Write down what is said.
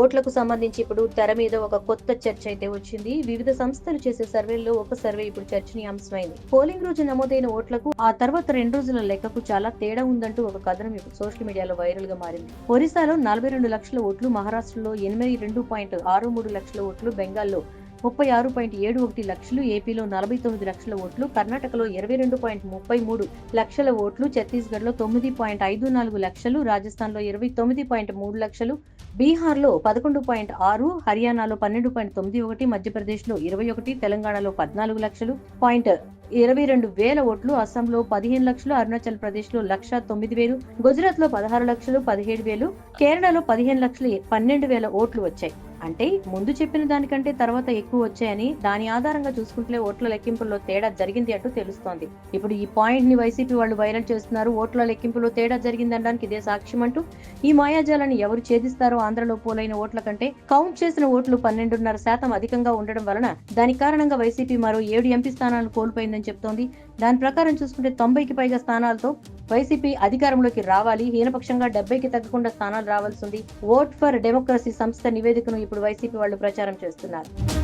ఓట్లకు సంబంధించి ఇప్పుడు తెర మీద ఒక కొత్త చర్చ అయితే వచ్చింది. వివిధ సంస్థలు చేసే సర్వేల్లో ఒక సర్వే ఇప్పుడు చర్చనీయాంశమైంది. పోలింగ్ రోజు నమోదైన ఓట్లకు ఆ తర్వాత 2 రోజుల లెక్కకు చాలా తేడా ఉందంటూ ఒక కథనం ఇప్పుడు సోషల్ మీడియాలో వైరల్ గా మారింది. ఒరిస్సాలో 42 లక్షల ఓట్లు, మహారాష్ట్రలో 82.63 లక్షల ఓట్లు, బెంగాల్లో 36.71 లక్షలు, ఏపీలో 49 లక్షల ఓట్లు, కర్ణాటకలో 22.33 లక్షల ఓట్లు, ఛత్తీస్గఢ్ లో 9.54 లక్షలు, రాజస్థాన్ లో 29.3 లక్షలు, బీహార్లో 11.6, హర్యానాలో 12.91, మధ్యప్రదేశ్లో 21, తెలంగాణలో 14 లక్షలు 22 వేల ఓట్లు, అస్సాంలో 15 లక్షలు, అరుణాచల్ ప్రదేశ్ లో 1,09,000, గుజరాత్ లో 16 లక్షలు 17,000, కేరళలో 15 లక్షలు 12,000 ఓట్లు వచ్చాయి. అంటే ముందు చెప్పిన దానికంటే తర్వాత ఎక్కువ వచ్చాయని, దాని ఆధారంగా చూసుకుంటే ఓట్ల లెక్కింపుల్లో తేడా జరిగింది అంటూ తెలుస్తోంది. ఇప్పుడు ఈ పాయింట్ ని వైసీపీ వాళ్ళు వైరల్ చేస్తున్నారు. ఓట్ల లెక్కింపులో తేడా జరిగిందనడానికి ఇదే సాక్ష్యం అంటూ, ఈ మాయాజాలాన్ని ఎవరు ఛేదిస్తారో ఆంధ్రలో పోలైన ఓట్ల కంటే కౌంట్ చేసిన ఓట్లు 12.5% అధికంగా ఉండడం వలన దాని కారణంగా వైసీపీ మరో 7 ఎంపీ స్థానాలను కోల్పోయిందని చెప్తోంది. దాని ప్రకారం చూసుకుంటే 90కి పైగా స్థానాలతో వైసీపీ అధికారంలోకి రావాలి. హీనపక్షంగా 70కి తగ్గకుండా స్థానాలు రావాల్సింది. ఓట్ ఫర్ డెమోక్రసీ సంస్థ నివేదికను ఇప్పుడు వైసీపీ వాళ్ళు ప్రచారం చేస్తున్నారు.